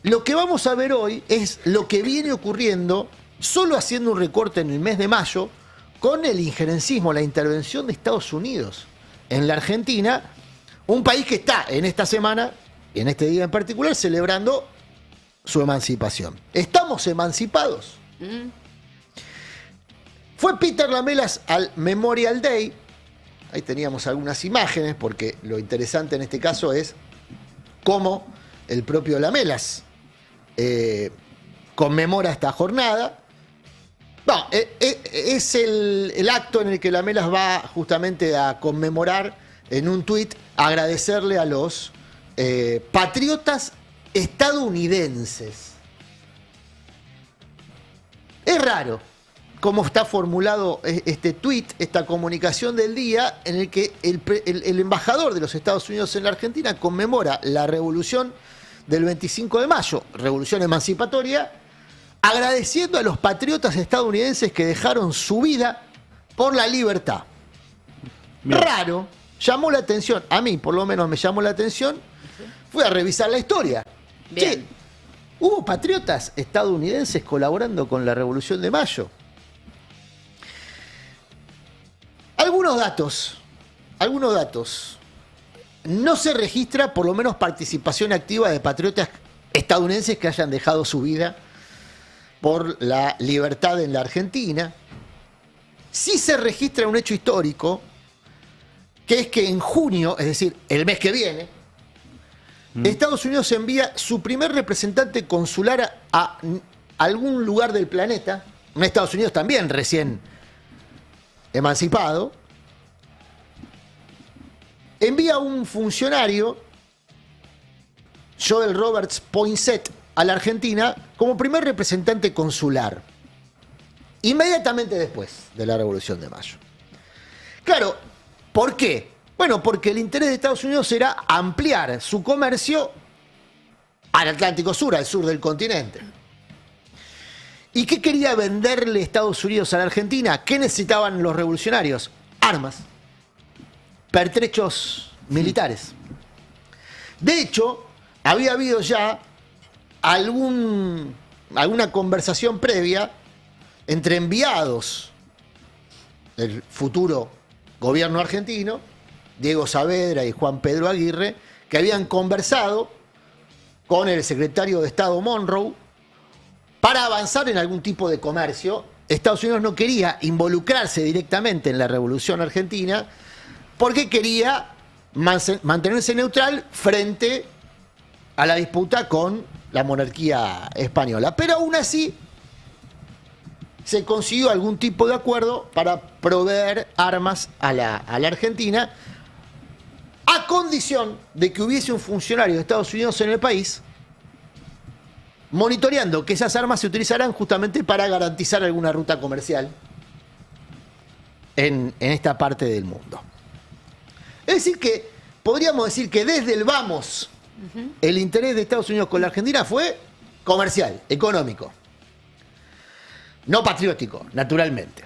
lo que vamos a ver hoy es lo que viene ocurriendo, solo haciendo un recorte en el mes de mayo, con el injerencismo, la intervención de Estados Unidos en la Argentina, un país que está en esta semana, en este día en particular, celebrando su emancipación. ¿Estamos emancipados? Fue Peter Lamelas al Memorial Day. Ahí teníamos algunas imágenes, porque lo interesante en este caso es cómo el propio Lamelas conmemora esta jornada. No, es el acto en el que Lamelas va justamente a conmemorar en un tuit, agradecerle a los patriotas estadounidenses. Es raro cómo está formulado este tuit, esta comunicación del día, en el que el embajador de los Estados Unidos en la Argentina conmemora la revolución del 25 de mayo, revolución emancipatoria, agradeciendo a los patriotas estadounidenses que dejaron su vida por la libertad. Bien. Raro, llamó la atención, a mí por lo menos me llamó la atención, fui a revisar la historia. Bien. Che, ¿hubo patriotas estadounidenses colaborando con la Revolución de Mayo? Algunos datos. No se registra por lo menos participación activa de patriotas estadounidenses que hayan dejado su vida por la libertad en la Argentina. Sí se registra un hecho histórico, que es que en junio, es decir, el mes que viene, Estados Unidos envía su primer representante consular a algún lugar del planeta, un Estados Unidos también recién emancipado, envía un funcionario, Joel Roberts Poinsett, a la Argentina como primer representante consular, inmediatamente después de la Revolución de Mayo. Claro, ¿por qué? Bueno, porque el interés de Estados Unidos era ampliar su comercio al Atlántico Sur, al sur del continente. ¿Y qué quería venderle Estados Unidos a la Argentina? ¿Qué necesitaban los revolucionarios? Armas, pertrechos militares. De hecho, había habido ya alguna conversación previa entre enviados del futuro gobierno argentino, Diego Saavedra y Juan Pedro Aguirre, que habían conversado con el secretario de Estado Monroe para avanzar en algún tipo de comercio. Estados Unidos no quería involucrarse directamente en la Revolución Argentina porque quería mantenerse neutral frente a la disputa con la monarquía española. Pero aún así se consiguió algún tipo de acuerdo para proveer armas a la Argentina, a condición de que hubiese un funcionario de Estados Unidos en el país monitoreando que esas armas se utilizarán justamente para garantizar alguna ruta comercial en esta parte del mundo. Es decir que, podríamos decir que desde el vamos, el interés de Estados Unidos con la Argentina fue comercial, económico. No patriótico, naturalmente.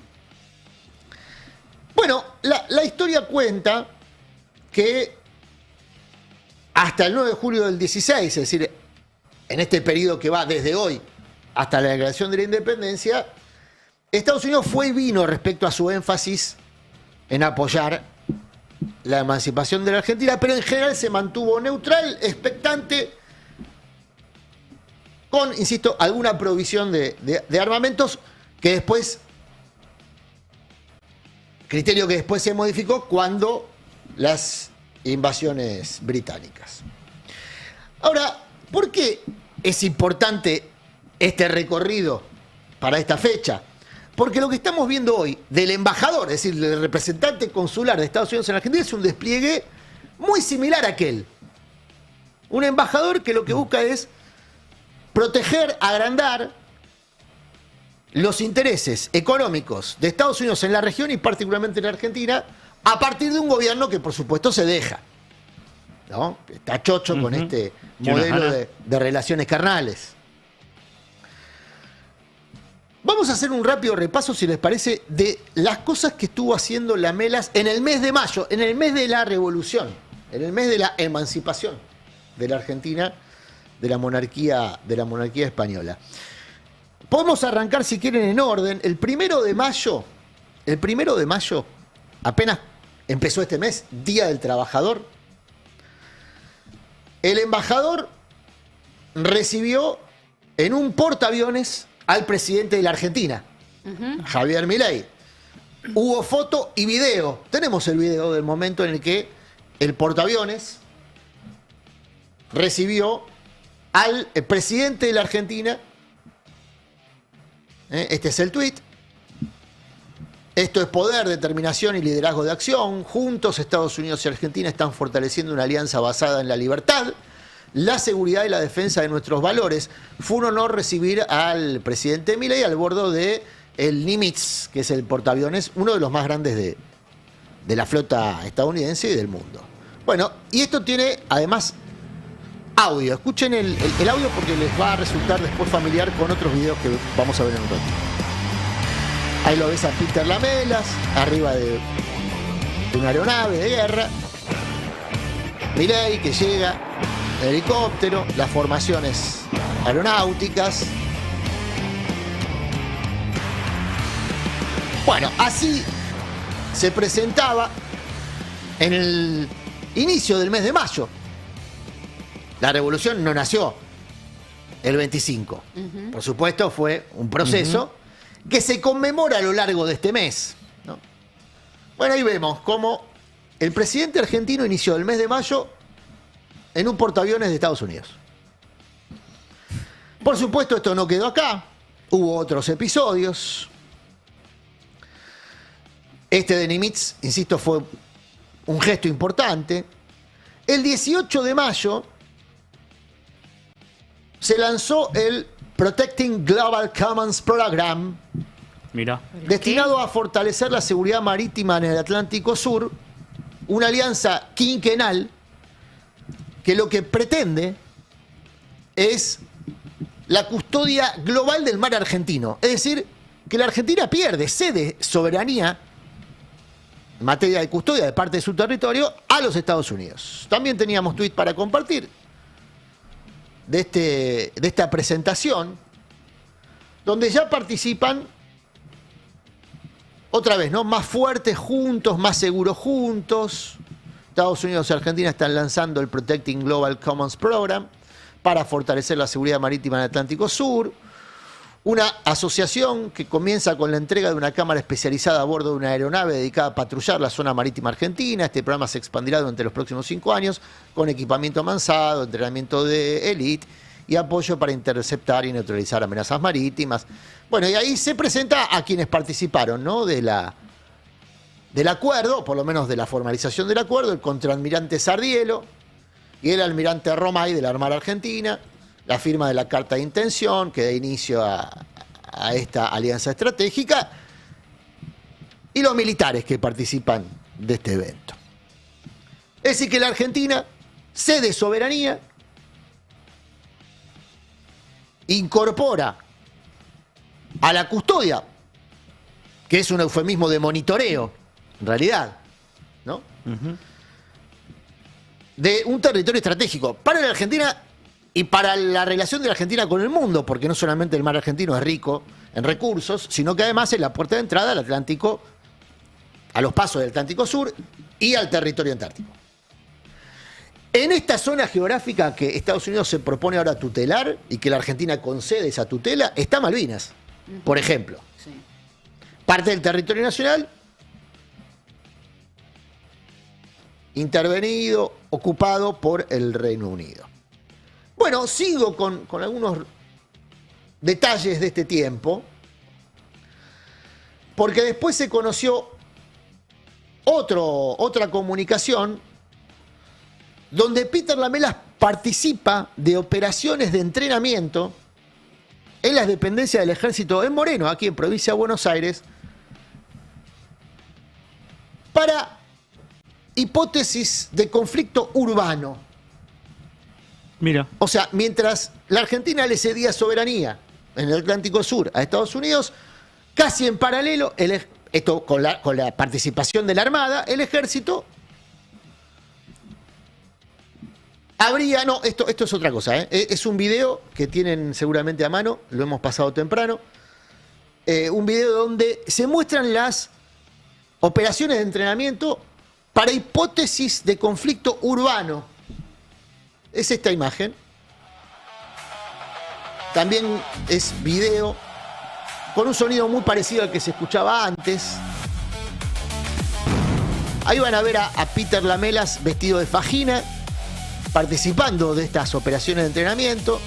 Bueno, la historia cuenta que hasta el 9 de julio del 16, es decir, en este periodo que va desde hoy hasta la declaración de la independencia, Estados Unidos fue y vino respecto a su énfasis en apoyar la emancipación de la Argentina, pero en general se mantuvo neutral, expectante, con, insisto, alguna provisión de armamentos que después, criterio que después se modificó cuando las invasiones británicas. Ahora, ¿por qué es importante este recorrido para esta fecha? Porque lo que estamos viendo hoy del embajador, es decir, del representante consular de Estados Unidos en Argentina, es un despliegue muy similar a aquel. Un embajador que lo que busca es proteger, agrandar los intereses económicos de Estados Unidos en la región y particularmente en la Argentina, a partir de un gobierno que por supuesto se deja, ¿no? Está chocho con este modelo de relaciones carnales. Vamos a hacer un rápido repaso, si les parece, de las cosas que estuvo haciendo Lamelas en el mes de mayo, en el mes de la revolución, en el mes de la emancipación de la Argentina de la monarquía española. Podemos arrancar, si quieren, en orden. El 1 de mayo, apenas empezó este mes, Día del Trabajador, el embajador recibió en un portaaviones al presidente de la Argentina, Javier Milei. Hubo foto y video. Tenemos el video del momento en el que el portaaviones recibió al presidente de la Argentina. Este es el tuit. Esto es poder, determinación y liderazgo de acción. Juntos, Estados Unidos y Argentina están fortaleciendo una alianza basada en la libertad, la seguridad y la defensa de nuestros valores. Fue un honor recibir al presidente Milei al bordo de el Nimitz, que es el portaaviones, uno de los más grandes de la flota estadounidense y del mundo. Bueno, y esto tiene además audio. Escuchen el audio porque les va a resultar después familiar con otros videos que vamos a ver en un ratito. Ahí lo ves a Peter Lamelas, arriba de una aeronave de guerra. Milei que llega en helicóptero, las formaciones aeronáuticas. Bueno, así se presentaba en el inicio del mes de mayo. La revolución no nació el 25. Por supuesto, fue un proceso que se conmemora a lo largo de este mes, ¿no? Bueno, ahí vemos cómo el presidente argentino inició el mes de mayo en un portaaviones de Estados Unidos. Por supuesto, esto no quedó acá. Hubo otros episodios. Este de Nimitz, insisto, fue un gesto importante. El 18 de mayo se lanzó el Protecting Global Commons Program, Mira. destinado a fortalecer la seguridad marítima en el Atlántico Sur, una alianza quinquenal que lo que pretende es la custodia global del mar argentino. Es decir, que la Argentina cede soberanía en materia de custodia de parte de su territorio a los Estados Unidos. También teníamos tuit para compartir de esta presentación, donde ya participan, otra vez, ¿no? Más fuertes juntos, más seguros juntos. Estados Unidos y Argentina están lanzando el Protecting Global Commons Program para fortalecer la seguridad marítima en el Atlántico Sur. Una asociación que comienza con la entrega de una cámara especializada a bordo de una aeronave dedicada a patrullar la zona marítima argentina. Este programa se expandirá durante los próximos 5 años con equipamiento avanzado, entrenamiento de élite y apoyo para interceptar y neutralizar amenazas marítimas. Bueno, y ahí se presenta a quienes participaron, ¿no? del acuerdo, por lo menos de la formalización del acuerdo, el contraalmirante Sardielo y el almirante Romay de la Armada Argentina. La firma de la carta de intención que da inicio a esta alianza estratégica y los militares que participan de este evento. Es decir, que la Argentina cede soberanía, incorpora a la custodia, que es un eufemismo de monitoreo, en realidad, ¿no? De un territorio estratégico para la Argentina y para la relación de la Argentina con el mundo, porque no solamente el mar argentino es rico en recursos, sino que además es la puerta de entrada al Atlántico, a los pasos del Atlántico Sur y al territorio antártico. En esta zona geográfica que Estados Unidos se propone ahora tutelar y que la Argentina concede esa tutela, está Malvinas, por ejemplo. Sí. Parte del territorio nacional, intervenido, ocupado por el Reino Unido. Bueno, sigo con algunos detalles de este tiempo, porque después se conoció otra comunicación donde Peter Lamelas participa de operaciones de entrenamiento en las dependencias del ejército en Moreno, aquí en provincia de Buenos Aires, para hipótesis de conflicto urbano. Mira. O sea, mientras la Argentina le cedía soberanía en el Atlántico Sur a Estados Unidos, casi en paralelo, esto con la participación de la Armada, el ejército No, esto es otra cosa, ¿eh? Es un video que tienen seguramente a mano, lo hemos pasado temprano. Un video donde se muestran las operaciones de entrenamiento para hipótesis de conflicto urbano. Es esta imagen. También es video con un sonido muy parecido al que se escuchaba antes. Ahí van a ver a Peter Lamelas vestido de fajina, participando de estas operaciones de entrenamiento.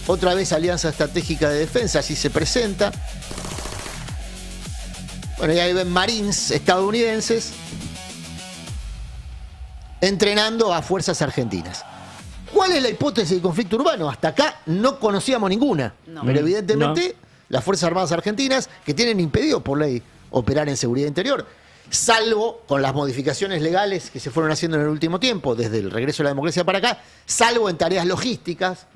Otra vez Alianza Estratégica de Defensa, así se presenta. Bueno, y ahí ven Marines estadounidenses entrenando a fuerzas argentinas. ¿Cuál es la hipótesis de conflicto urbano? Hasta acá no conocíamos ninguna. No. Pero evidentemente las Fuerzas Armadas Argentinas, que tienen impedido por ley operar en seguridad interior, salvo con las modificaciones legales que se fueron haciendo en el último tiempo, desde el regreso de la democracia para acá, salvo en tareas logísticas,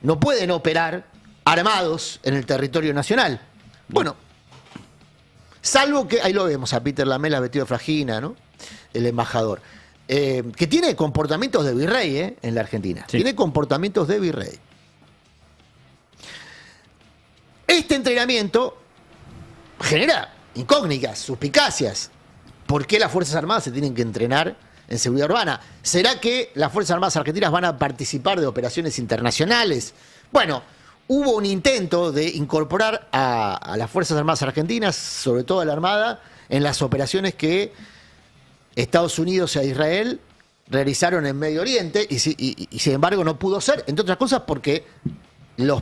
no pueden operar armados en el territorio nacional. Bueno, salvo que, ahí lo vemos a Peter Lamela vestido de fragina, ¿no? El embajador. Que tiene comportamientos de virrey, en la Argentina. Sí. Tiene comportamientos de virrey. Este entrenamiento genera incógnitas, suspicacias. ¿Por qué las Fuerzas Armadas se tienen que entrenar en seguridad urbana? ¿Será que las Fuerzas Armadas Argentinas van a participar de operaciones internacionales? Bueno, hubo un intento de incorporar a las Fuerzas Armadas Argentinas, sobre todo a la Armada, en las operaciones que Estados Unidos e Israel realizaron en Medio Oriente y sin embargo no pudo ser, entre otras cosas porque los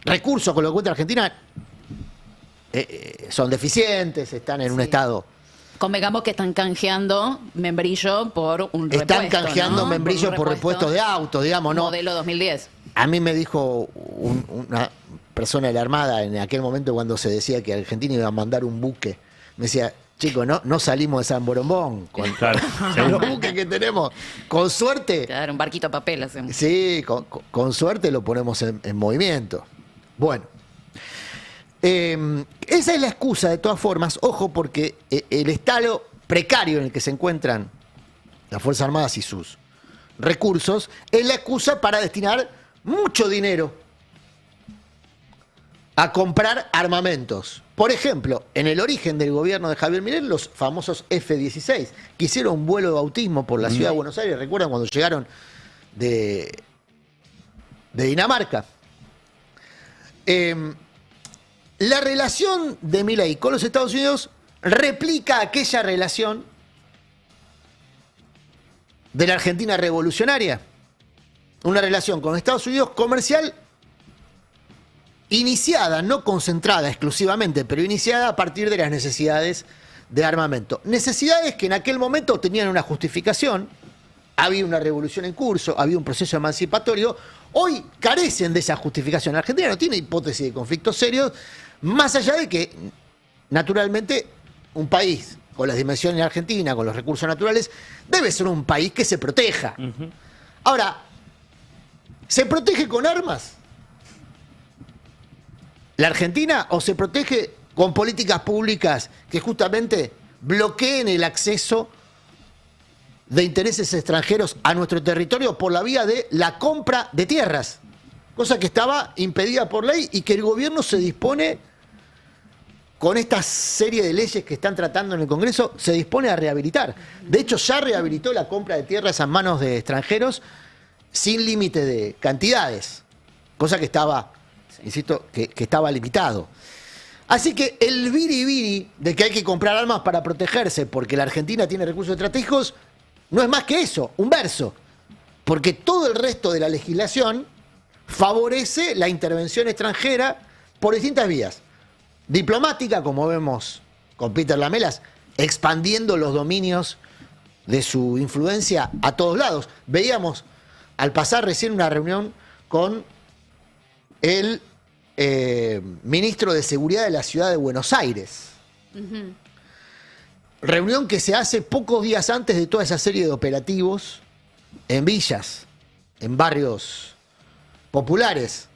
recursos con los que cuenta Argentina son deficientes, están en un estado... Convengamos que están canjeando membrillo por un repuesto. Están canjeando, ¿no? Membrillo por repuestos de autos, digamos, ¿no? Modelo 2010. A mí me dijo una persona de la Armada en aquel momento cuando se decía que Argentina iba a mandar un buque. Me decía, chicos, no salimos de San Borombón con los buques que tenemos. Con suerte... Claro, un barquito a papel hacemos. Sí, con suerte lo ponemos en movimiento. Bueno. Esa es la excusa, de todas formas, ojo, porque el estado precario en el que se encuentran las Fuerzas Armadas y sus recursos es la excusa para destinar mucho dinero a comprar armamentos. Por ejemplo, en el origen del gobierno de Javier Milei, los famosos F-16, que hicieron un vuelo de bautismo por la ciudad de Buenos Aires. ¿Recuerdan cuando llegaron de Dinamarca? La relación de Milei con los Estados Unidos replica aquella relación de la Argentina revolucionaria. Una relación con Estados Unidos comercial iniciada, no concentrada exclusivamente, pero iniciada a partir de las necesidades de armamento. Necesidades que en aquel momento tenían una justificación. Había una revolución en curso, había un proceso emancipatorio. Hoy carecen de esa justificación. La Argentina no tiene hipótesis de conflictos serios, más allá de que, naturalmente, un país con las dimensiones de Argentina, con los recursos naturales, debe ser un país que se proteja. Ahora, ¿se protege con armas la Argentina o se protege con políticas públicas que justamente bloqueen el acceso de intereses extranjeros a nuestro territorio por la vía de la compra de tierras? Cosa que estaba impedida por ley y que el gobierno se dispone, con esta serie de leyes que están tratando en el Congreso, se dispone a rehabilitar. De hecho, ya rehabilitó la compra de tierras a manos de extranjeros sin límite de cantidades, cosa que estaba, insisto, que estaba limitado. Así que el biribiri de que hay que comprar armas para protegerse porque la Argentina tiene recursos estratégicos no es más que eso, un verso. Porque todo el resto de la legislación favorece la intervención extranjera por distintas vías. Diplomática, como vemos con Peter Lamelas, expandiendo los dominios de su influencia a todos lados. Veíamos al pasar recién una reunión con el ministro de Seguridad de la ciudad de Buenos Aires. Reunión que se hace pocos días antes de toda esa serie de operativos en villas, en barrios populares.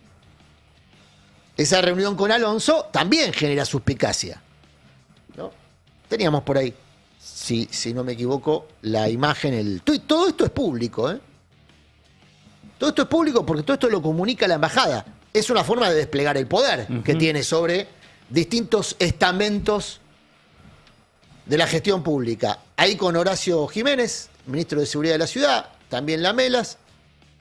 Esa reunión con Alonso también genera suspicacia, ¿no? Teníamos por ahí si no me equivoco, la imagen, el tuit. Todo esto es público, ¿eh? Todo esto es público porque todo esto lo comunica la embajada. Es una forma de desplegar el poder que tiene sobre distintos estamentos de la gestión pública. Ahí con Horacio Jiménez, ministro de Seguridad de la Ciudad, también Lamelas,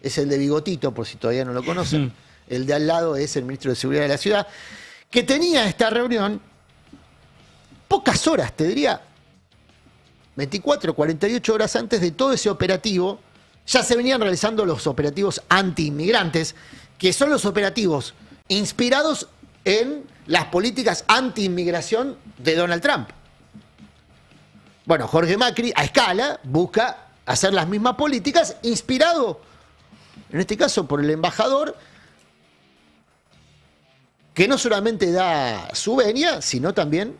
es el de bigotito, por si todavía no lo conocen. El de al lado es el ministro de Seguridad de la Ciudad, que tenía esta reunión pocas horas, te diría, 24, 48 horas antes de todo ese operativo. Ya se venían realizando los operativos anti-inmigrantes, que son los operativos inspirados en las políticas anti-inmigración de Donald Trump. Bueno, Jorge Macri, a escala, busca hacer las mismas políticas, inspirado, en este caso, por el embajador, que no solamente da su venia, sino también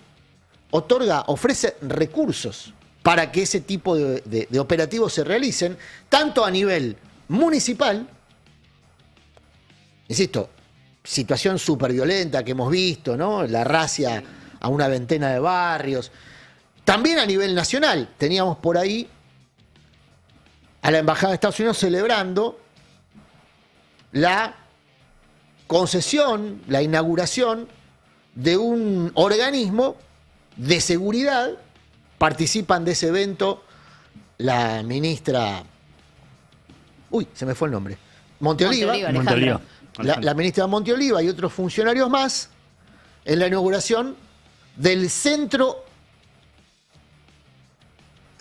ofrece recursos para que ese tipo de operativos se realicen, tanto a nivel municipal, insisto, situación súper violenta que hemos visto, ¿no? La racia a una veintena de barrios. También a nivel nacional, teníamos por ahí a la Embajada de Estados Unidos celebrando la concesión, la inauguración de un organismo de seguridad. Participan de ese evento la ministra... Uy, se me fue el nombre. Monteoliva. La ministra Monteoliva y otros funcionarios más en la inauguración del centro...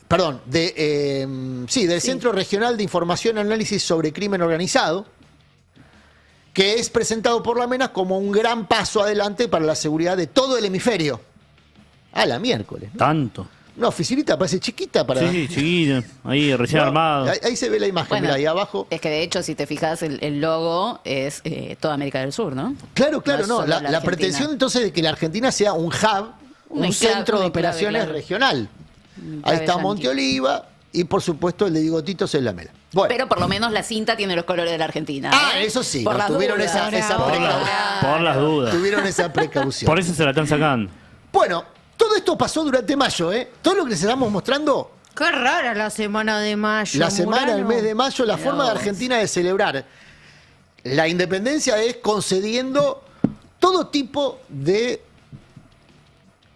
Perdón, del Centro Regional de Información y Análisis sobre Crimen Organizado, que es presentado por la MENA como un gran paso adelante para la seguridad de todo el hemisferio. A la miércoles, ¿no? Tanto. Una oficinita parece chiquita para... Sí, chiquita, ahí recién armado. Ahí se ve la imagen, Bueno, mira, ahí abajo. Es que de hecho, si te fijas, el logo es toda América del Sur, ¿no? Claro, No es no. solo La Argentina. pretensión entonces de que la Argentina sea un hub, un centro de operaciones regional. Ahí está Monteoliva y por supuesto el de bigotitos es Lamela. Bueno. Pero por lo menos la cinta tiene los colores de la Argentina. Eso sí, por no, las tuvieron dudas. esa precaución. Por las dudas. Tuvieron esa precaución. Por eso se la están sacando. Bueno, todo esto pasó durante mayo, ¿eh? Todo lo que les estamos mostrando. Qué rara la semana de mayo. La semana del mes de mayo, la forma de Dios. Argentina de celebrar la independencia es concediendo todo tipo de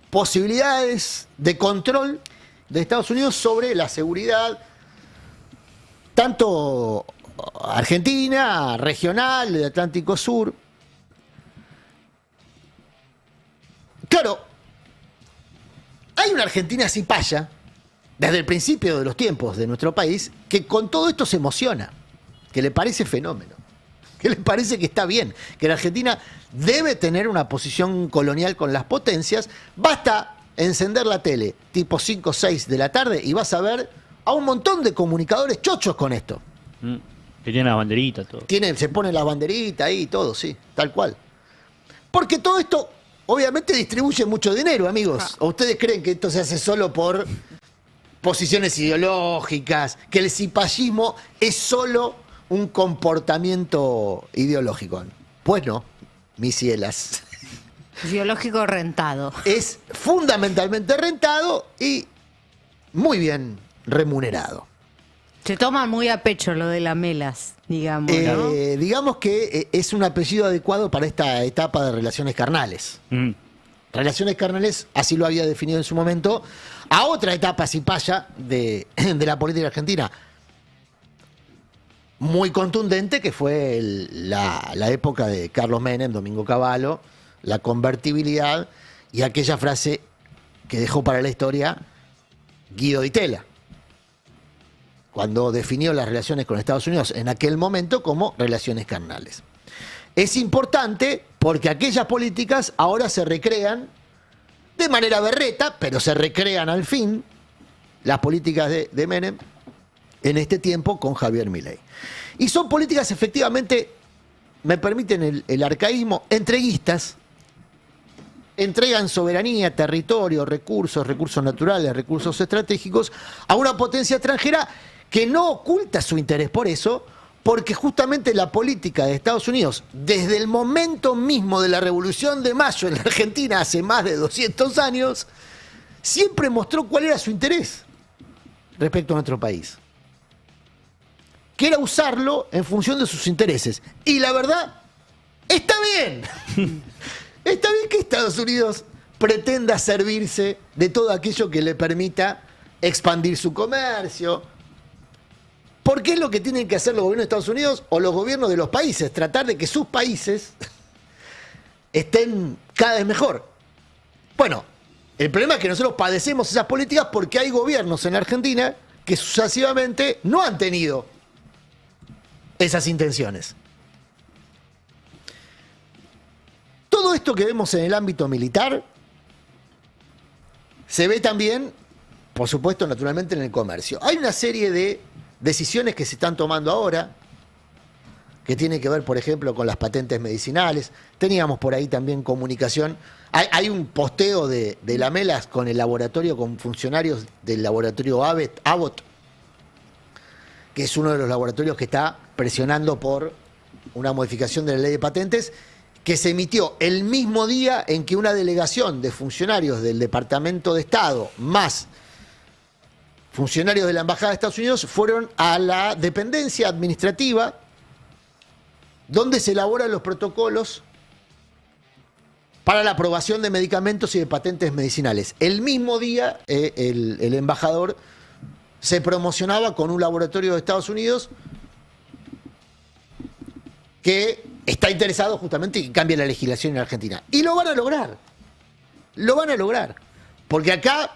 posibilidades de control de Estados Unidos sobre la seguridad, tanto argentina, regional, del Atlántico Sur. Claro, hay una Argentina cipaya, desde el principio de los tiempos de nuestro país, que con todo esto se emociona, que le parece fenómeno, que le parece que está bien, que la Argentina debe tener una posición colonial con las potencias. Basta encender la tele tipo 5 o 6 de la tarde y vas a ver a un montón de comunicadores chochos con esto. Que tiene la banderita, todo. Se pone la banderita ahí y todo, sí, tal cual. Porque todo esto obviamente distribuye mucho dinero, amigos. ¿O ustedes creen que esto se hace solo por posiciones ideológicas, que el cipallismo es solo un comportamiento ideológico? Pues no, mis cielas. Biológico rentado. Es fundamentalmente rentado y muy bien remunerado. Se toma muy a pecho lo de Lamelas, digamos, ¿no? Digamos que es un apellido adecuado para esta etapa de relaciones carnales. Relaciones carnales, así lo había definido en su momento, a otra etapa cipaya de la política argentina, muy contundente, que fue la época de Carlos Menem, Domingo Cavallo, la convertibilidad y aquella frase que dejó para la historia Guido Di Tella, cuando definió las relaciones con Estados Unidos en aquel momento como relaciones carnales. Es importante porque aquellas políticas ahora se recrean de manera berreta, pero se recrean al fin las políticas de Menem en este tiempo con Javier Milei. Y son políticas efectivamente, me permiten el arcaísmo, entreguistas. Entregan soberanía, territorio, recursos naturales, recursos estratégicos a una potencia extranjera que no oculta su interés por eso, porque justamente la política de Estados Unidos, desde el momento mismo de la Revolución de Mayo en la Argentina hace más de 200 años, siempre mostró cuál era su interés respecto a nuestro país. Que era usarlo en función de sus intereses. Y la verdad, está bien. Está bien que Estados Unidos pretenda servirse de todo aquello que le permita expandir su comercio. Porque es lo que tienen que hacer los gobiernos de Estados Unidos o los gobiernos de los países. Tratar de que sus países estén cada vez mejor. Bueno, el problema es que nosotros padecemos esas políticas porque hay gobiernos en Argentina que sucesivamente no han tenido esas intenciones. Todo esto que vemos en el ámbito militar se ve también, por supuesto, naturalmente en el comercio. Hay una serie de decisiones que se están tomando ahora, que tiene que ver, por ejemplo, con las patentes medicinales. Teníamos por ahí también comunicación. Hay un posteo de Lamelas con el laboratorio, con funcionarios del laboratorio Abbott, que es uno de los laboratorios que está presionando por una modificación de la ley de patentes, que se emitió el mismo día en que una delegación de funcionarios del Departamento de Estado, más funcionarios de la Embajada de Estados Unidos, fueron a la dependencia administrativa donde se elaboran los protocolos para la aprobación de medicamentos y de patentes medicinales. El mismo día, el embajador se promocionaba con un laboratorio de Estados Unidos que está interesado justamente en que cambie la legislación en Argentina. Y lo van a lograr. Lo van a lograr. Porque acá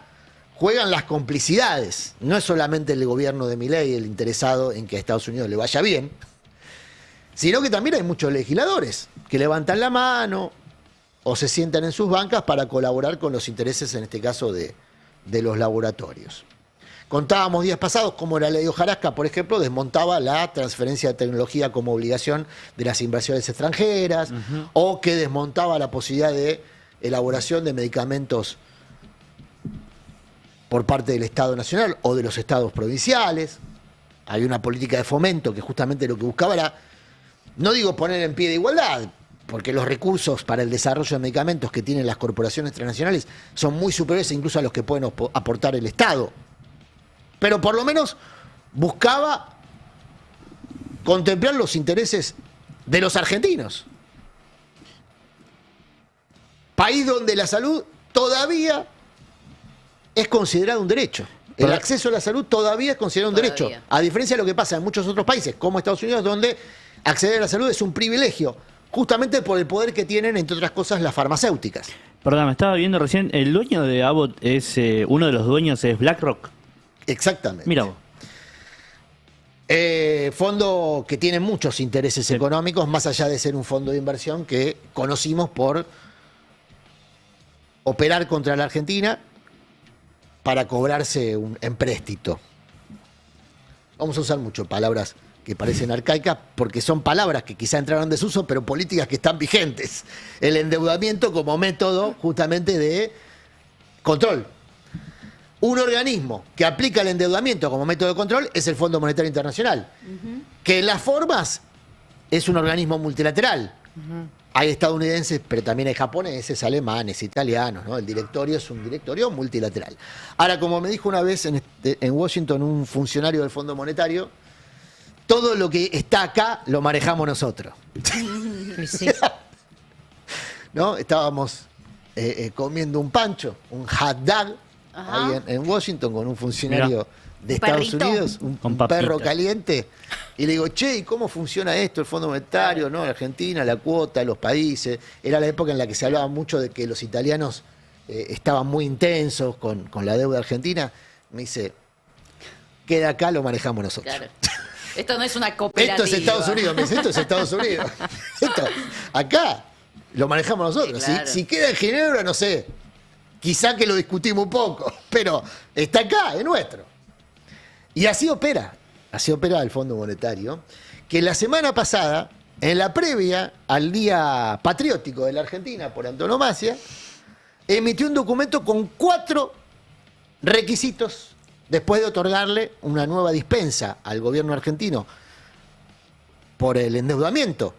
juegan las complicidades. No es solamente el gobierno de Milei el interesado en que a Estados Unidos le vaya bien, sino que también hay muchos legisladores que levantan la mano o se sientan en sus bancas para colaborar con los intereses, en este caso, de los laboratorios. Contábamos días pasados cómo la ley de hojarasca, por ejemplo, desmontaba la transferencia de tecnología como obligación de las inversiones extranjeras, o que desmontaba la posibilidad de elaboración de medicamentos por parte del Estado Nacional o de los estados provinciales. Hay una política de fomento que justamente lo que buscaba era, no digo poner en pie de igualdad, porque los recursos para el desarrollo de medicamentos que tienen las corporaciones transnacionales son muy superiores incluso a los que pueden aportar el Estado. Pero por lo menos buscaba contemplar los intereses de los argentinos. País donde la salud todavía es considerado un derecho. El acceso a la salud todavía es considerado un derecho. A diferencia de lo que pasa en muchos otros países, como Estados Unidos, donde acceder a la salud es un privilegio, justamente por el poder que tienen, entre otras cosas, las farmacéuticas. Perdón, me estaba viendo recién, el dueño de Abbott es, uno de los dueños es BlackRock. Exactamente. Mira vos. Fondo que tiene muchos intereses económicos, más allá de ser un fondo de inversión que conocimos por operar contra la Argentina para cobrarse un empréstito. Vamos a usar mucho palabras que parecen arcaicas porque son palabras que quizá entraron en desuso, pero políticas que están vigentes. El endeudamiento como método justamente de control. Un organismo que aplica el endeudamiento como método de control es el Fondo Monetario Internacional, que en las formas es un organismo multilateral. Hay estadounidenses, pero también hay japoneses, alemanes, italianos, ¿no? El directorio es un directorio multilateral. Ahora, como me dijo una vez en Washington un funcionario del Fondo Monetario, todo lo que está acá lo manejamos nosotros. Sí. ¿No? Estábamos comiendo un pancho, un hot dog, ahí en Washington con un funcionario de Estados Unidos, un perro caliente, y le digo, che, ¿y cómo funciona esto? El Fondo Monetario, ¿no? La Argentina, la cuota, los países. Era la época en la que se hablaba mucho de que los italianos estaban muy intensos con la deuda argentina. Me dice, queda acá, lo manejamos nosotros. Claro. Esto no es una cooperativa. Esto es Estados Unidos, me dice, esto es Estados Unidos. Esto, acá lo manejamos nosotros. Sí, claro. Si queda en Ginebra, no sé, quizá que lo discutimos un poco, pero está acá, es nuestro. Y así opera el Fondo Monetario, que la semana pasada, en la previa al Día Patriótico de la Argentina, por antonomasia, emitió un documento con 4 requisitos después de otorgarle una nueva dispensa al gobierno argentino por el endeudamiento.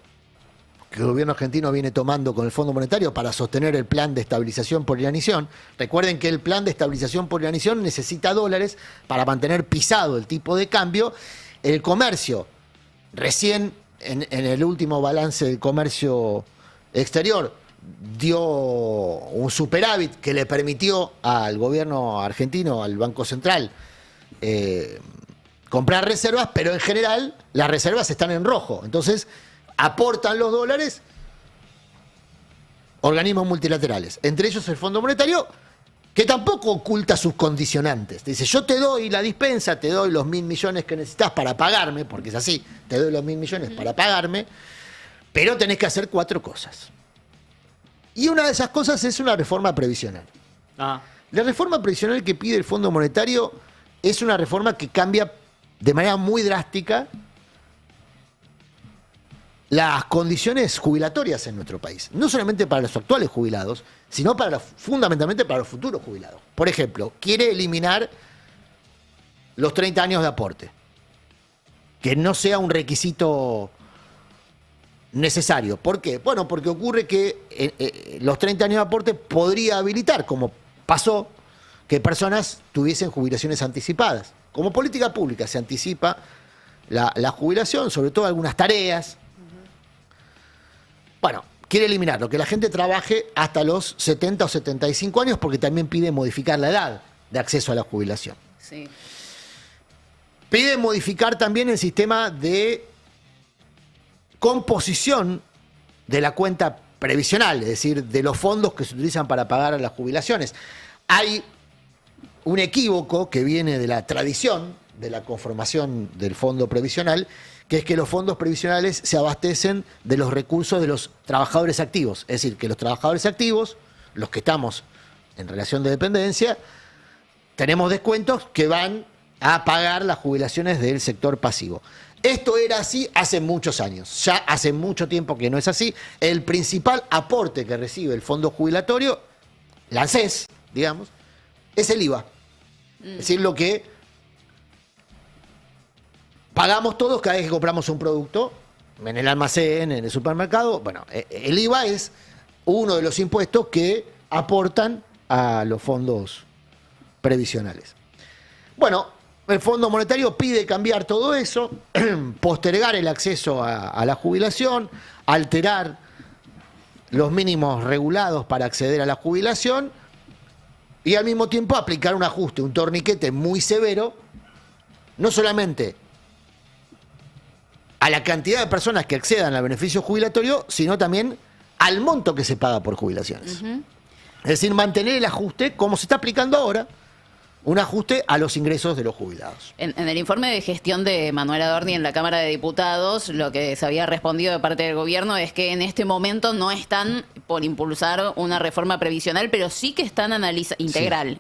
que el gobierno argentino viene tomando con el Fondo Monetario para sostener el plan de estabilización por inanición. Recuerden que el plan de estabilización por inanición necesita dólares para mantener pisado el tipo de cambio. El comercio, recién en el último balance del comercio exterior, dio un superávit que le permitió al gobierno argentino, al Banco Central, comprar reservas, pero en general las reservas están en rojo. Entonces, aportan los dólares organismos multilaterales, entre ellos el Fondo Monetario, que tampoco oculta sus condicionantes. Dice, yo te doy la dispensa, te doy los 1.000 millones que necesitas para pagarme, porque es así, te doy los 1.000 millones para pagarme, pero tenés que hacer 4 cosas. Y una de esas cosas es una reforma previsional. La reforma previsional que pide el Fondo Monetario es una reforma que cambia de manera muy drástica las condiciones jubilatorias en nuestro país. No solamente para los actuales jubilados, sino fundamentalmente para los futuros jubilados. Por ejemplo, quiere eliminar los 30 años de aporte. Que no sea un requisito necesario. ¿Por qué? Bueno, porque ocurre que los 30 años de aporte podría habilitar, como pasó, que personas tuviesen jubilaciones anticipadas. Como política pública se anticipa la jubilación, sobre todo algunas tareas. Bueno, quiere eliminarlo, que la gente trabaje hasta los 70 o 75 años, porque también pide modificar la edad de acceso a la jubilación. Sí. Pide modificar también el sistema de composición de la cuenta previsional, es decir, de los fondos que se utilizan para pagar las jubilaciones. Hay un equívoco que viene de la tradición de la conformación del fondo previsional, que es que los fondos previsionales se abastecen de los recursos de los trabajadores activos. Es decir, que los trabajadores activos, los que estamos en relación de dependencia, tenemos descuentos que van a pagar las jubilaciones del sector pasivo. Esto era así hace muchos años. Ya hace mucho tiempo que no es así. El principal aporte que recibe el fondo jubilatorio, la ANSES, digamos, es el IVA. Es decir, lo que pagamos todos cada vez que compramos un producto, en el almacén, en el supermercado. Bueno, el IVA es uno de los impuestos que aportan a los fondos previsionales. Bueno, el Fondo Monetario pide cambiar todo eso, postergar el acceso a la jubilación, alterar los mínimos regulados para acceder a la jubilación y al mismo tiempo aplicar un ajuste, un torniquete muy severo, no solamente a la cantidad de personas que accedan al beneficio jubilatorio, sino también al monto que se paga por jubilaciones. Es decir, mantener el ajuste como se está aplicando ahora, un ajuste a los ingresos de los jubilados. En el informe de gestión de Manuel Adorni en la Cámara de Diputados, lo que se había respondido de parte del gobierno es que en este momento no están por impulsar una reforma previsional, pero sí que están analizando,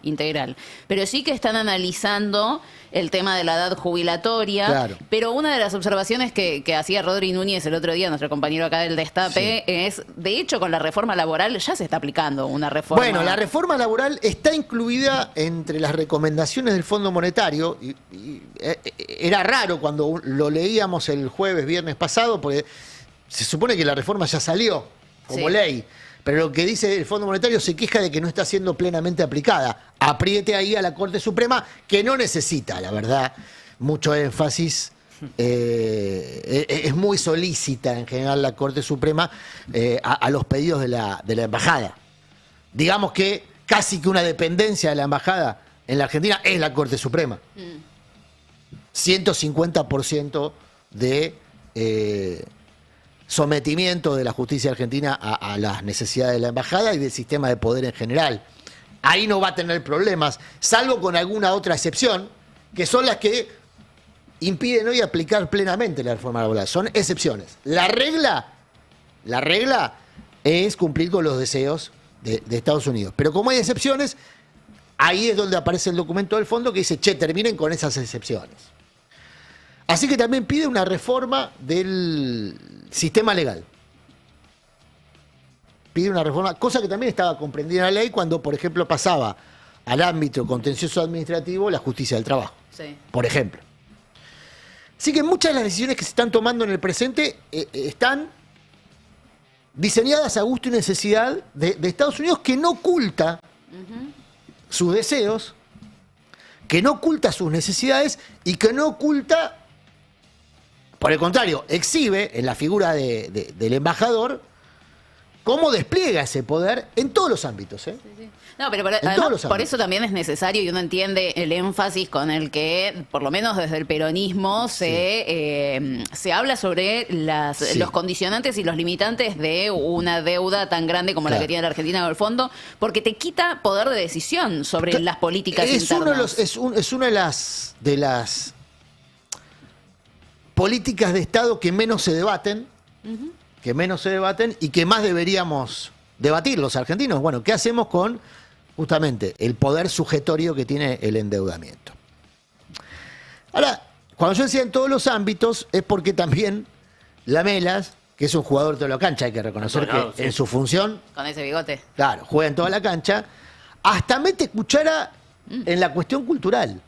integral, pero sí que están analizando el tema de la edad jubilatoria. Claro. Pero una de las observaciones que hacía Rodri Núñez el otro día, nuestro compañero acá del Destape, es, de hecho, con la reforma laboral ya se está aplicando una reforma. Bueno, la reforma laboral está incluida entre las recomendaciones del Fondo Monetario y era raro cuando lo leíamos el jueves, viernes pasado, porque se supone que la reforma ya salió como ley. Pero lo que dice el Fondo Monetario se queja de que no está siendo plenamente aplicada. Apriete ahí a la Corte Suprema, que no necesita, la verdad, mucho énfasis. Es muy solícita en general la Corte Suprema a los pedidos de la Embajada. Digamos que casi que una dependencia de la Embajada en la Argentina es la Corte Suprema. 150% de sometimiento de la justicia argentina a las necesidades de la embajada y del sistema de poder en general. Ahí no va a tener problemas, salvo con alguna otra excepción, que son las que impiden hoy aplicar plenamente la reforma laboral. Son excepciones. La regla es cumplir con los deseos de Estados Unidos. Pero como hay excepciones, ahí es donde aparece el documento del fondo que dice, terminen con esas excepciones. Así que también pide una reforma del sistema legal. Pide una reforma, cosa que también estaba comprendida en la ley cuando, por ejemplo, pasaba al ámbito contencioso administrativo la justicia del trabajo. Sí. Por ejemplo. Así que muchas de las decisiones que se están tomando en el presente están diseñadas a gusto y necesidad de Estados Unidos, que no oculta sus deseos, que no oculta sus necesidades y que no oculta, por el contrario, exhibe en la figura del embajador cómo despliega ese poder en todos los ámbitos. No, pero todos además, los por ámbitos. eso también es necesario y uno entiende el énfasis con el que, por lo menos desde el peronismo, se habla sobre Sí. los condicionantes y los limitantes de una deuda tan grande como la Claro. que tiene la Argentina con el fondo, porque te quita poder de decisión sobre las políticas es internas. es una de las políticas de Estado que menos se debaten, y que más deberíamos debatir los argentinos. Bueno, ¿qué hacemos con justamente el poder sugetorio que tiene el endeudamiento? Ahora, cuando yo decía en todos los ámbitos, es porque también Lamelas, que es un jugador de toda la cancha, hay que reconocer En todos lados, que sí. en su función, Con ese bigote. claro, juega en toda la cancha, hasta mete cuchara en la cuestión cultural.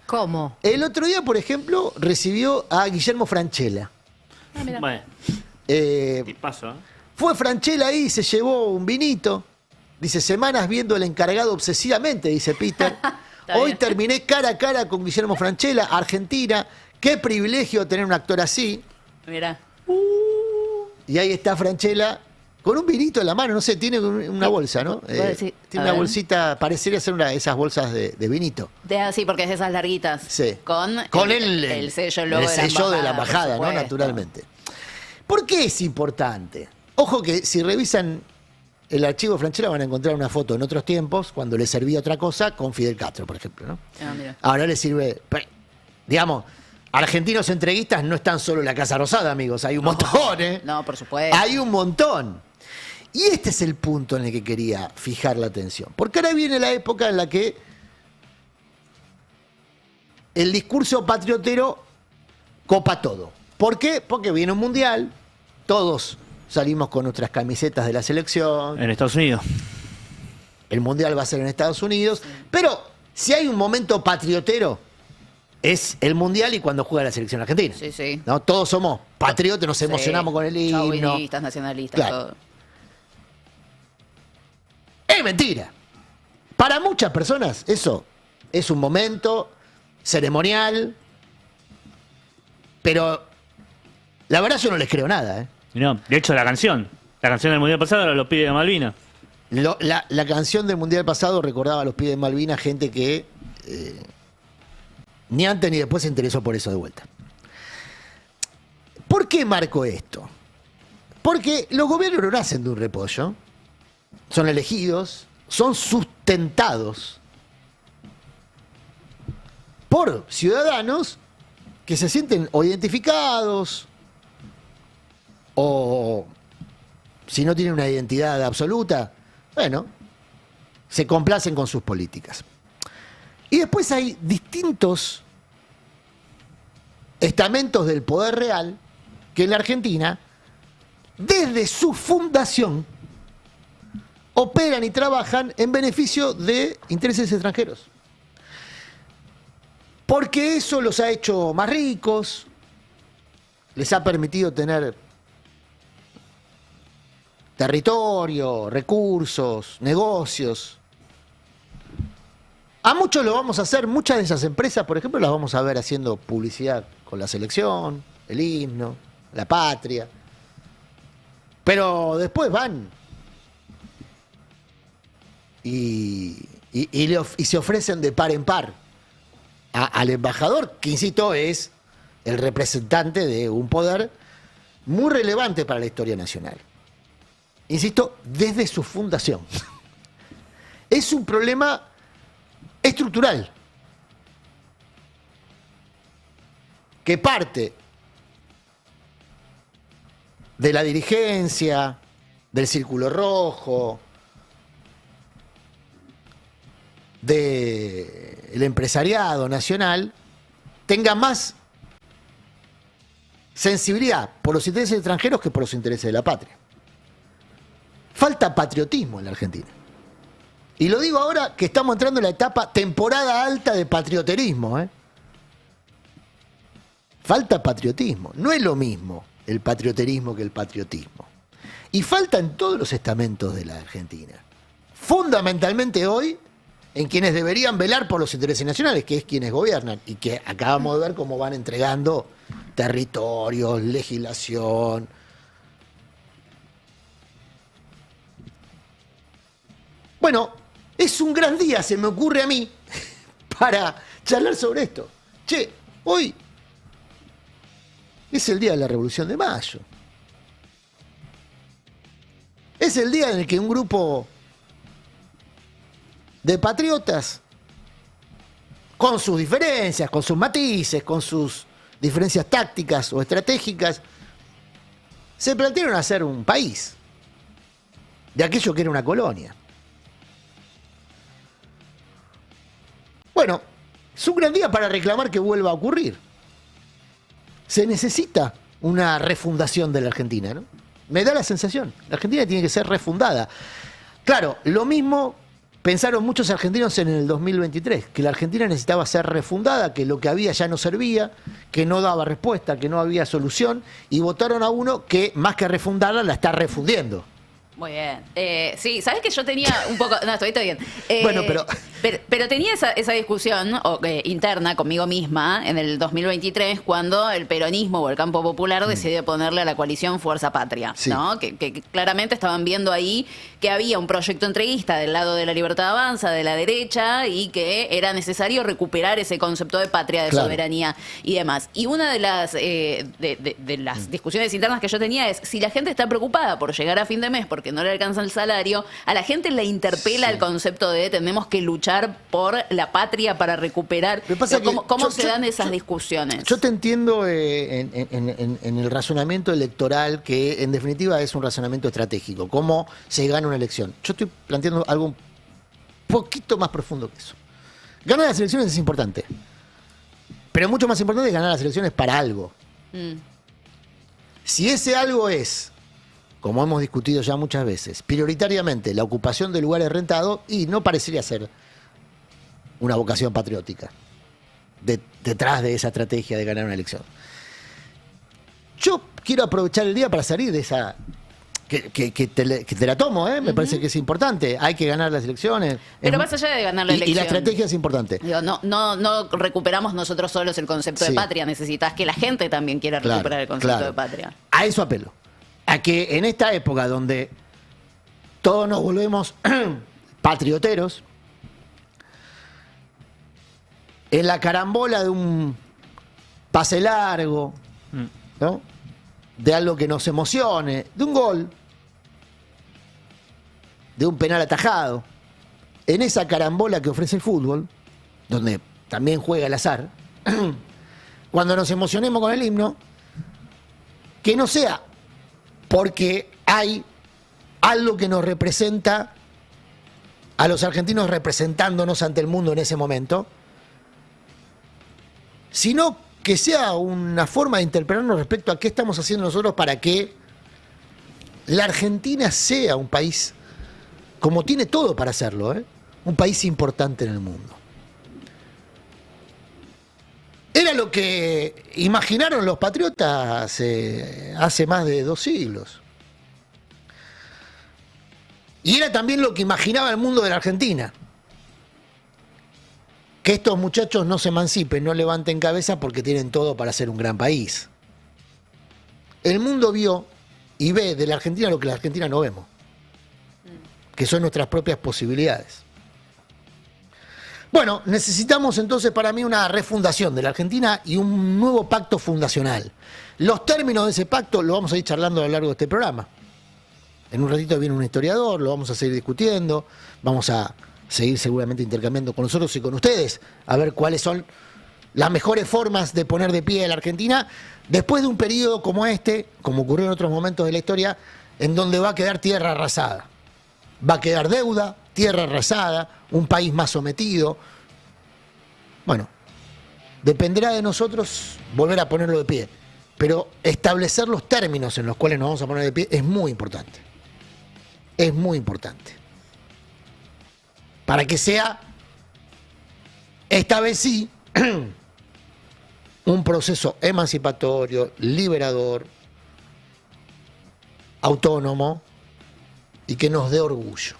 ¿Cómo? El otro día, por ejemplo, recibió a Guillermo Francella. Bueno, Eh, paso, ¿eh? Fue Francella ahí, se llevó un vinito. Dice, semanas viendo al encargado obsesivamente, dice Peter. Hoy bien. terminé cara a cara con Guillermo Francella, Argentina. Qué privilegio tener un actor así. Mira. Y ahí está Francella con un vinito en la mano, no sé, tiene una bolsa, ¿no? decís, Tiene a una ver. bolsita, parecería ser una de esas bolsas de vinito. Sí, porque es de esas larguitas. Sí. Con el sello, el logo el sello de la por embajada, ¿no? supuesto. Naturalmente. ¿Por qué es importante? Ojo que si revisan el archivo de Francella van a encontrar una foto en otros tiempos, cuando le servía otra cosa, con Fidel Castro, por ejemplo, ¿no? Mira. Ahora le sirve, digamos, argentinos entreguistas no están solo en la Casa Rosada, amigos, hay un montón, ¿eh? No, por supuesto. Hay un montón. Y este es el punto en el que quería fijar la atención. Porque ahora viene la época en la que el discurso patriotero copa todo. ¿Por qué? Porque viene un mundial, todos salimos con nuestras camisetas de la selección, En Estados Unidos. el mundial va a ser en Estados Unidos, pero si hay un momento patriotero, es el mundial y cuando juega la selección argentina. Sí, sí. ¿No? Todos somos patriotas, nos emocionamos Sí. con el himno. Chauvinistas, nacionalistas, Claro. todo. Es mentira. Para muchas personas eso es un momento ceremonial, pero la verdad yo no les creo nada. ¿eh? No, de hecho, la canción del mundial pasado ahora lo pide de Malvinas. La canción del Mundial pasado recordaba a los pibes de Malvinas, gente que ni antes ni después se interesó por eso de vuelta. ¿Por qué marco esto? Porque los gobiernos no nacen de un repollo, son elegidos, son sustentados por ciudadanos que se sienten o identificados o si no tienen una identidad absoluta, bueno, se complacen con sus políticas. Y después hay distintos estamentos del poder real que en la Argentina, desde su fundación, operan y trabajan en beneficio de intereses extranjeros. Porque eso los ha hecho más ricos, les ha permitido tener territorio, recursos, negocios. A muchos lo vamos a hacer, muchas de esas empresas, por ejemplo, las vamos a ver haciendo publicidad con la selección, el himno, la patria. Pero después van y se ofrecen de par en par al embajador, que insisto, es el representante de un poder muy relevante para la historia nacional. Insisto, desde su fundación. Es un problema estructural que parte de la dirigencia, del Círculo Rojo, del empresariado nacional, tenga más sensibilidad por los intereses extranjeros que por los intereses de la patria. Falta patriotismo en la Argentina. Y lo digo ahora que estamos entrando en la etapa temporada alta de patrioterismo. Falta patriotismo. No es lo mismo el patrioterismo que el patriotismo. Y falta en todos los estamentos de la Argentina. Fundamentalmente hoy, en quienes deberían velar por los intereses nacionales, que es quienes gobiernan, y que acabamos de ver cómo van entregando territorios, legislación. Bueno, es un gran día, se me ocurre a mí, para charlar sobre esto. Che, hoy es el día de la Revolución de Mayo. Es el día en el que un grupo de patriotas, con sus diferencias, con sus matices, con sus diferencias tácticas o estratégicas, se plantearon hacer un país de aquello que era una colonia. Bueno, es un gran día para reclamar que vuelva a ocurrir. Se necesita una refundación de la Argentina, ¿no? Me da la sensación. La Argentina tiene que ser refundada. Claro, lo mismo pensaron muchos argentinos en el 2023, que la Argentina necesitaba ser refundada, que lo que había ya no servía, que no daba respuesta, que no había solución, y votaron a uno que, más que refundarla, la está refundiendo. Muy bien. Sí, sabes que yo tenía un poco. No, estoy bien. Bueno, pero tenía esa discusión interna conmigo misma en el 2023, cuando el peronismo o el campo popular decidió ponerle a la coalición Fuerza Patria, Sí. ¿no? Que claramente estaban viendo ahí que había un proyecto entreguista del lado de la Libertad Avanza, de la derecha, y que era necesario recuperar ese concepto de patria, de Claro. soberanía y demás. Y una de las, de las discusiones internas que yo tenía es: si la gente está preocupada por llegar a fin de mes porque no le alcanza el salario, a la gente le interpela Sí. el concepto de tenemos que luchar por la patria para recuperar. Lo que pasa ¿Cómo, que cómo yo- se yo- dan esas yo- discusiones? yo te entiendo en el razonamiento electoral, que en definitiva es un razonamiento estratégico. ¿Cómo se gana una elección? Yo estoy planteando algo un poquito más profundo que eso. Ganar las elecciones es importante. Pero mucho más importante es ganar las elecciones para algo. Mm. Si ese algo es, como hemos discutido ya muchas veces, prioritariamente la ocupación de lugares rentados, y no parecería ser una vocación patriótica detrás de esa estrategia de ganar una elección. Yo quiero aprovechar el día para salir de esa... Que te la tomo, ¿eh? Me parece que es importante. Hay que ganar las elecciones. Pero Es- más allá de ganar la y elección. la estrategia es importante. Digo, no recuperamos nosotros solos el concepto Sí. de patria. Necesitas que la gente también quiera Claro, recuperar el concepto claro. de patria. A eso apelo. A que en esta época donde todos nos volvemos patrioteros, en la carambola de un pase largo, ¿no? De algo que nos emocione, de un gol, de un penal atajado, en esa carambola que ofrece el fútbol, donde también juega el azar, cuando nos emocionemos con el himno, que no sea porque hay algo que nos representa a los argentinos representándonos ante el mundo en ese momento, sino que sea una forma de interpelarnos respecto a qué estamos haciendo nosotros para que la Argentina sea un país, como tiene todo para hacerlo, ¿eh? Un país importante en el mundo. Era lo que imaginaron los patriotas hace más de 2 siglos. Y era también lo que imaginaba el mundo de la Argentina. Que estos muchachos no se emancipen, no levanten cabeza porque tienen todo para ser un gran país. El mundo vio y ve de la Argentina lo que la Argentina no vemos, que son nuestras propias posibilidades. Bueno, necesitamos entonces para mí una refundación de la Argentina y un nuevo pacto fundacional. Los términos de ese pacto lo vamos a ir charlando a lo largo de este programa. En un ratito viene un historiador, lo vamos a seguir discutiendo, vamos a seguir seguramente intercambiando con nosotros y con ustedes, a ver cuáles son las mejores formas de poner de pie a la Argentina después de un periodo como este, como ocurrió en otros momentos de la historia, en donde va a quedar tierra arrasada. Va a quedar deuda, tierra arrasada, un país más sometido. Bueno, dependerá de nosotros volver a ponerlo de pie, pero establecer los términos en los cuales nos vamos a poner de pie es muy importante. Es muy importante. Para que sea, esta vez sí, un proceso emancipatorio, liberador, autónomo y que nos dé orgullo.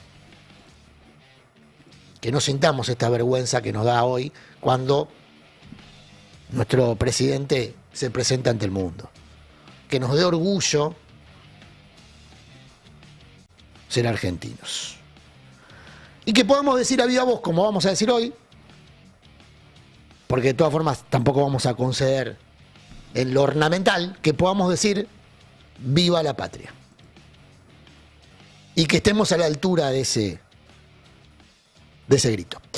Que no sintamos esta vergüenza que nos da hoy cuando nuestro presidente se presenta ante el mundo. Que nos dé orgullo ser argentinos. Y que podamos decir a viva voz, como vamos a decir hoy, porque de todas formas tampoco vamos a conceder en lo ornamental, que podamos decir viva la patria. Y que estemos a la altura de ese grito.